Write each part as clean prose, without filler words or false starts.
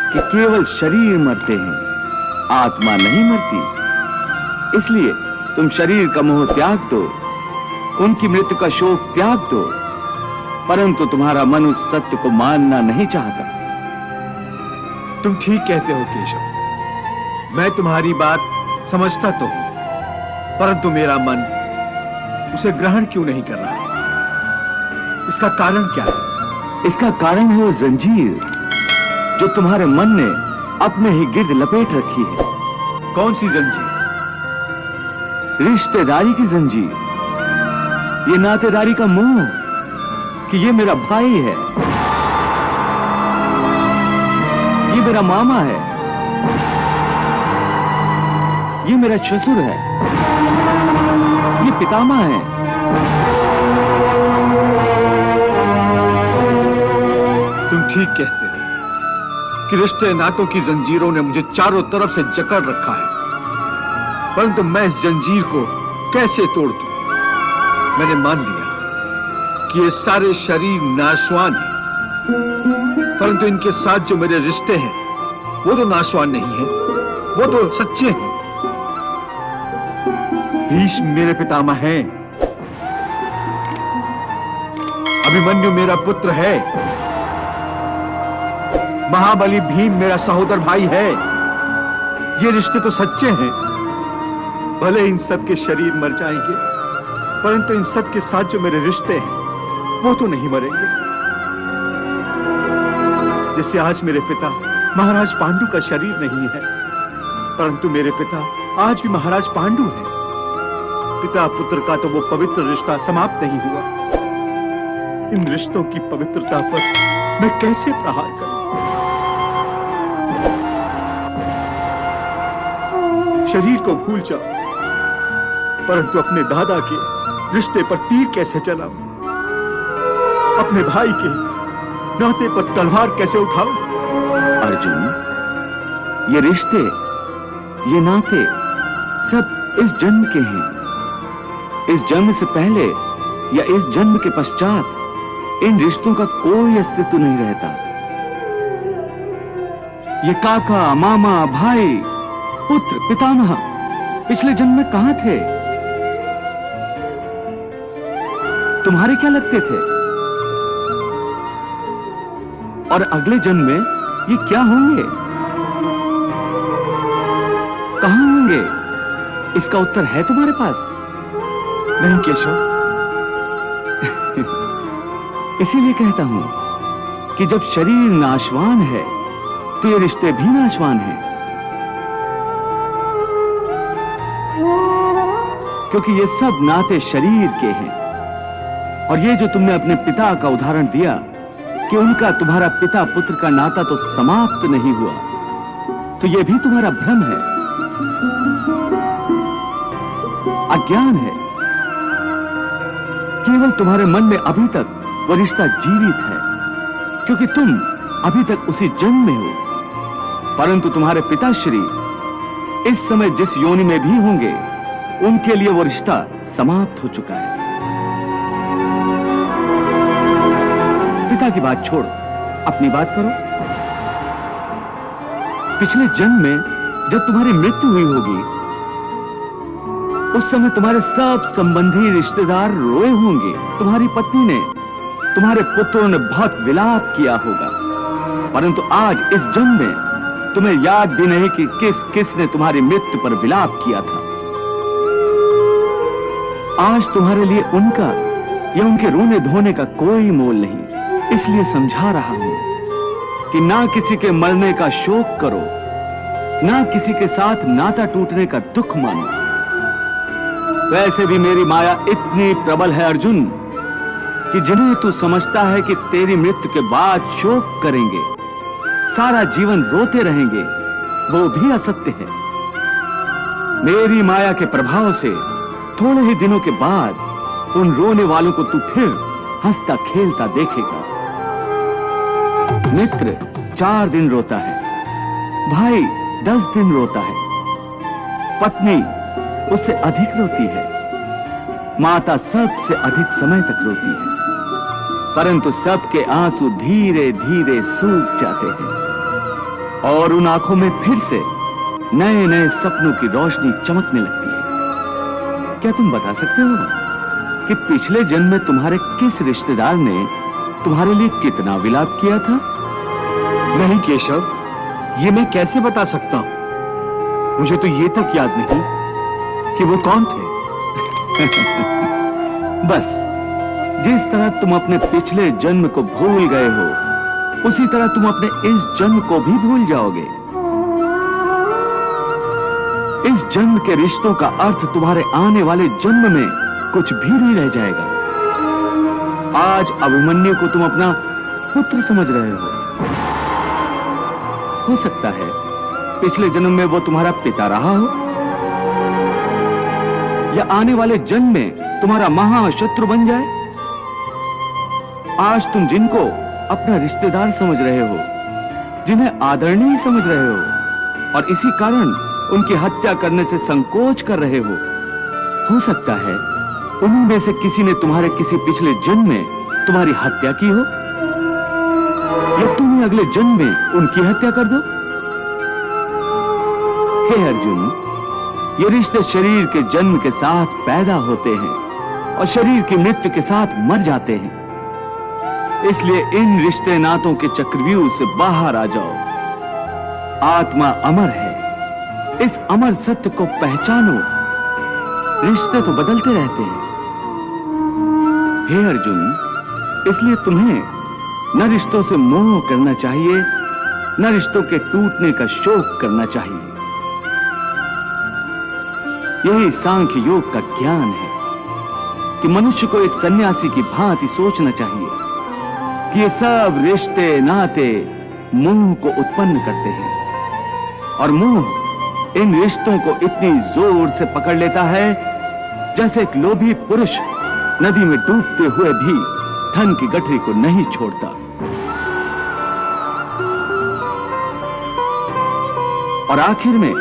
कि केवल शरीर मरते हैं, आत्मा नहीं मरती। इसलिए तुम शरीर का मोह त्याग दो, उनकी मृत्यु का शोक त्याग दो, परंतु तुम्हारा मन उस सत्य को मानना नहीं चाहता। तुम ठीक कहते हो केशव, मैं तुम्हारी बात समझता तो हूं, परंतु मेरा मन उसे ग्रहण क्यों नहीं कर रहा? इसका कारण क्या है? इसका कारण है वो जंजीर जो तुम्हारे मन ने अपने ही गिर्द लपेट रखी है। कौन सी जंजीर? रिश्तेदारी की जंजीर, ये नातेदारी का मोह कि ये मेरा भाई है, ये मेरा मामा है, ये मेरा ससुर है, ये पितामह है। तुम ठीक कहते हो कि रिश्ते नातों की जंजीरों ने मुझे चारों तरफ से जकड़ रखा है, परंतु मैं इस जंजीर को कैसे तोड़ दूं? मैंने मान लिया कि ये सारे शरीर नाशवान हैं, परंतु इनके साथ जो मेरे रिश्ते हैं वो तो नाशवान नहीं है, वो तो सच्चे हैं। भीष्म मेरे पितामह हैं, अभिमन्यु मेरा पुत्र है, महाबली भीम मेरा सहोदर भाई है। ये रिश्ते तो सच्चे हैं। भले इन सब के शरीर मर जाएंगे, परंतु इन सब के साथ जो मेरे रिश्ते हैं वो तो नहीं मरेंगे। जैसे आज मेरे पिता महाराज पांडु का शरीर नहीं है, परंतु मेरे पिता आज भी महाराज पांडु हैं। पिता पुत्र का तो वो पवित्र रिश्ता समाप्त नहीं हुआ। इन रिश्तों की पवित्रता पर मैं कैसे प्रहार करूं? शरीर को भूल जाओ, परंतु अपने दादा के रिश्ते पर तीर कैसे चलाऊं? अपने भाई के नाते पर तलवार कैसे उठाऊं? अर्जुन, ये रिश्ते, ये नाते सब इस जन्म के हैं। इस जन्म से पहले या इस जन्म के पश्चात इन रिश्तों का कोई अस्तित्व नहीं रहता। ये काका, मामा, भाई, पुत्र, पितामह पिछले जन्म में कहां थे? तुम्हारे क्या लगते थे? और अगले जन्म में ये क्या होंगे, कहां होंगे? इसका उत्तर है तुम्हारे पास? नहीं केशव। इसीलिए कहता हूं कि जब शरीर नाशवान है तो ये रिश्ते भी नाशवान हैं, क्योंकि ये सब नाते शरीर के हैं। और ये जो तुमने अपने पिता का उदाहरण दिया कि उनका तुम्हारा पिता पुत्र का नाता तो समाप्त नहीं हुआ, तो ये भी तुम्हारा भ्रम है, अज्ञान है। केवल तुम्हारे मन में अभी तक वो रिश्ता जीवित है, क्योंकि तुम अभी तक उसी जन्म में हो, परंतु तुम्हारे पिताश्री इस समय जिस योनि में भी होंगे, उनके लिए वो रिश्ता समाप्त हो चुका है। पिता की बात छोड़, अपनी बात करो। पिछले जन्म में जब तुम्हारी मृत्यु हुई होगी, उस समय तुम्हारे सब संबंधी रिश्तेदार रोए होंगे। तुम्हारी पत्नी ने, तुम्हारे पुत्रों ने बहुत विलाप किया होगा, परंतु आज इस जन्म में तुम्हें याद भी नहीं कि किस किस ने तुम्हारी मृत्यु पर विलाप किया था। आज तुम्हारे लिए उनका या उनके रोने धोने का कोई मोल नहीं। इसलिए समझा रहा हूं कि ना किसी के मरने का शोक करो, ना किसी के साथ नाता टूटने का दुख मानो। वैसे भी मेरी माया इतनी प्रबल है अर्जुन कि जिन्हें तू समझता है कि तेरी मृत्यु के बाद शोक करेंगे, सारा जीवन रोते रहेंगे, वो भी असत्य है। मेरी माया के प्रभाव से थोड़े ही दिनों के बाद उन रोने वालों को तू फिर हंसता खेलता देखेगा। मित्र 4 दिन रोता है, भाई 10 दिन रोता है, पत्नी उससे अधिक रोती है, माता सबसे अधिक समय तक रोती है, परंतु सबके आंसू धीरे धीरे सूख जाते हैं। और उन आंखों में फिर से नए नए सपनों की रोशनी चमकने लगती है। क्या तुम बता सकते हो कि पिछले जन्म में तुम्हारे किस रिश्तेदार ने तुम्हारे लिए कितना विलाप किया था? नहीं केशव, ये मैं कैसे बता सकता हूं? मुझे तो ये तक याद नहीं कि वो कौन थे। बस जिस तरह तुम अपने पिछले जन्म को भूल गए हो, उसी तरह तुम अपने इस जन्म को भी भूल जाओगे। इस जन्म के रिश्तों का अर्थ तुम्हारे आने वाले जन्म में कुछ भी नहीं रह जाएगा। आज अभिमन्यु को तुम अपना पुत्र समझ रहे हो सकता है पिछले जन्म में वो तुम्हारा पिता रहा हो, या आने वाले जन्म में तुम्हारा महाशत्रु बन जाए। आज तुम जिनको अपना रिश्तेदार समझ रहे हो, जिन्हें आदरणीय समझ रहे हो, और इसी कारण उनकी हत्या करने से संकोच कर रहे हो सकता है उन्हीं में से किसी ने तुम्हारे किसी पिछले जन्म में तुम्हारी हत्या की हो, या तुम अगले जन्म में उनकी हत्या कर दो। हे अर्जुन, ये रिश्ते शरीर के जन्म के साथ पैदा होते हैं और शरीर की मृत्यु के साथ मर जाते हैं। इसलिए इन रिश्ते नातों के चक्रव्यूह से बाहर आ जाओ। आत्मा अमर है, इस अमर सत्य को पहचानो। रिश्ते तो बदलते रहते हैं। हे अर्जुन, इसलिए तुम्हें न रिश्तों से मोह करना चाहिए, न रिश्तों के टूटने का शोक करना चाहिए। यही सांख्य योग का ज्ञान है कि मनुष्य को एक सन्यासी की भांति सोचना चाहिए कि ये सब रिश्ते नाते मोह को उत्पन्न करते हैं, और मोह इन रिश्तों को इतनी जोर से पकड़ लेता है जैसे एक लोभी पुरुष नदी में डूबते हुए भी धन की गठरी को नहीं छोड़ता। और आखिर में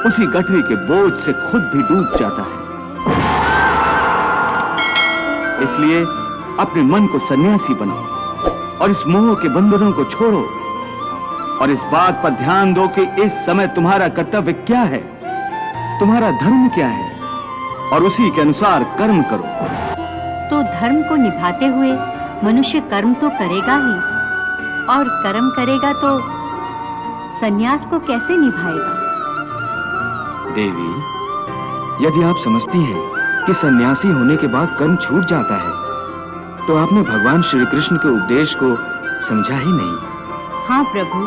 उसी गठरी के बोझ से खुद भी डूब जाता है। इसलिए अपने मन को सन्यासी बनाओ और इस मोह के बंधनों को छोड़ो, और इस बात पर ध्यान दो कि इस समय तुम्हारा कर्तव्य क्या है, तुम्हारा धर्म क्या है, और उसी के अनुसार कर्म करो। तो धर्म को निभाते हुए मनुष्य कर्म तो करेगा ही, और कर्म करेगा तो सन्यास को कैसे निभाएगा? देवी, यदि आप समझती हैं कि सन्यासी होने के बाद कर्म छूट जाता है, तो आपने भगवान श्री कृष्ण के उपदेश को समझा ही नहीं। हाँ प्रभु,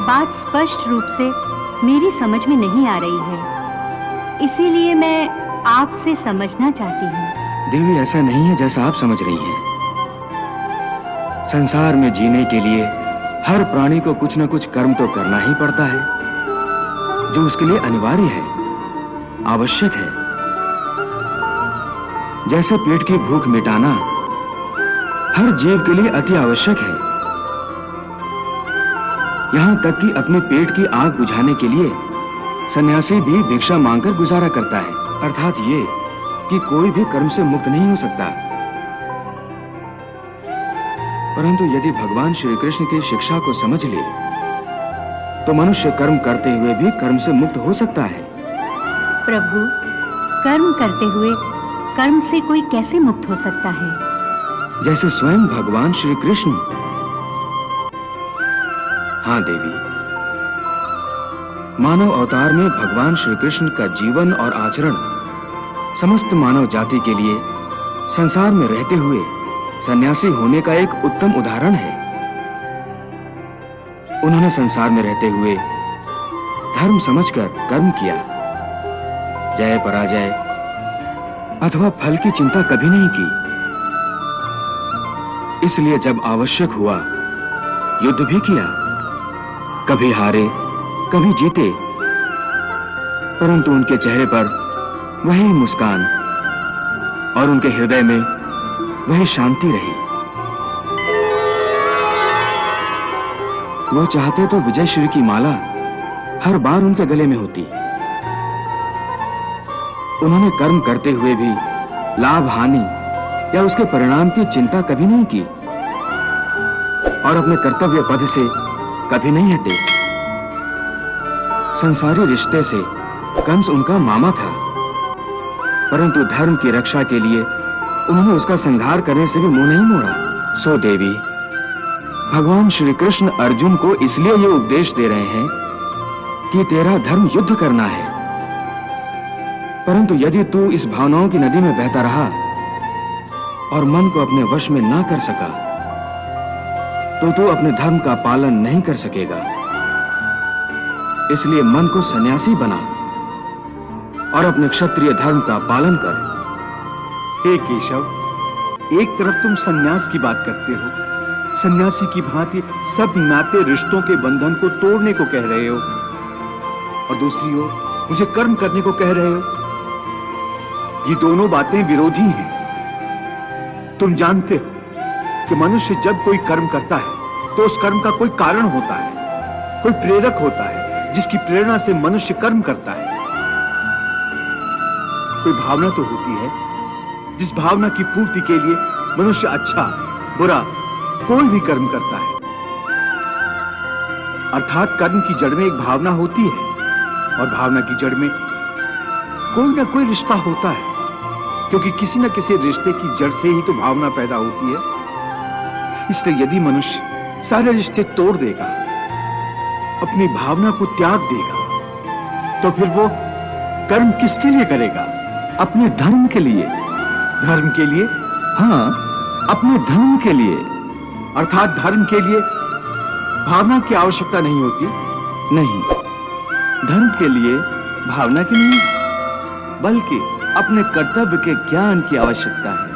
बात स्पष्ट रूप से मेरी समझ में नहीं आ रही है, इसीलिए मैं आपसे समझना चाहती हूँ। देवी, ऐसा नहीं है जैसा आप समझ रही हैं। संसार में जीने के लिए हर प्राणी को कुछ न कुछ कर्म तो करना ही पड़ता है, जो उसके लिए अनिवार्य है, आवश्यक है। जैसे पेट की भूख मिटाना हर जीव के लिए अति आवश्यक है, यहां तक कि अपने पेट की आग बुझाने के लिए सन्यासी भी भिक्षा मांगकर गुजारा करता है। अर्थात ये कि कोई भी कर्म से मुक्त नहीं हो सकता। परंतु यदि भगवान श्री कृष्ण की शिक्षा को समझ ले, तो मनुष्य कर्म करते हुए भी कर्म से मुक्त हो सकता है। प्रभु, कर्म करते हुए कर्म से कोई कैसे मुक्त हो सकता है? जैसे स्वयं भगवान श्री कृष्ण। हाँ देवी, मानव अवतार में भगवान श्री कृष्ण का जीवन और आचरण समस्त मानव जाति के लिए संसार में रहते हुए सन्यासी होने का एक उत्तम उदाहरण है। उन्होंने संसार में रहते हुए धर्म समझकर कर्म किया, जय पराजय अथवा फल की चिंता कभी नहीं की। इसलिए जब आवश्यक हुआ युद्ध भी किया, कभी हारे कभी जीते, परंतु उनके चेहरे पर वही मुस्कान और उनके हृदय में वही शांति रही। वो चाहते तो विजय श्री की माला हर बार उनके गले में होती। उन्होंने कर्म करते हुए भी लाभ हानि या उसके परिणाम की चिंता कभी नहीं की और अपने कर्तव्य पद से कभी नहीं हटे। संसारी रिश्ते से कंस उनका मामा था, परंतु धर्म की रक्षा के लिए उन्होंने उसका संहार करने से भी मुंह नहीं मोड़ा। सो देवी, भगवान श्री कृष्ण अर्जुन को इसलिए ये उपदेश दे रहे हैं कि तेरा धर्म युद्ध करना है, परंतु यदि तू इस भावनाओं की नदी में बहता रहा और मन को अपने वश में ना कर सका तो तू अपने धर्म का पालन नहीं कर सकेगा। इसलिए मन को सन्यासी बना और अपने क्षत्रिय धर्म का पालन कर। हे केशव, एक तरफ तुम सन्यास की बात करते हो, सन्यासी की भांति सब नाते रिश्तों के बंधन को तोड़ने को कह रहे हो, और दूसरी ओर मुझे कर्म करने को कह रहे हो। ये दोनों बातें विरोधी हैं। तुम जानते हो कि मनुष्य जब कोई कर्म करता है तो उस कर्म का कोई कारण होता है, कोई प्रेरक होता है जिसकी प्रेरणा से मनुष्य कर्म करता है। कोई भावना तो होती है जिस भावना की पूर्ति के लिए मनुष्य अच्छा बुरा कोई भी कर्म करता है। अर्थात कर्म की जड़ में एक भावना होती है और भावना की जड़ में कोई ना कोई रिश्ता होता है, क्योंकि किसी न किसी रिश्ते की जड़ से ही तो भावना पैदा होती है। इसलिए यदि मनुष्य सारे रिश्ते तोड़ देगा, अपनी भावना को त्याग देगा, तो फिर वो कर्म किसके लिए करेगा? अपने धर्म के लिए। धर्म के लिए? हाँ, अपने धर्म के लिए। अर्थात धर्म के लिए भावना की आवश्यकता नहीं होती? नहीं, धर्म के लिए भावना की नहीं, बल्कि अपने कर्तव्य के ज्ञान की आवश्यकता है।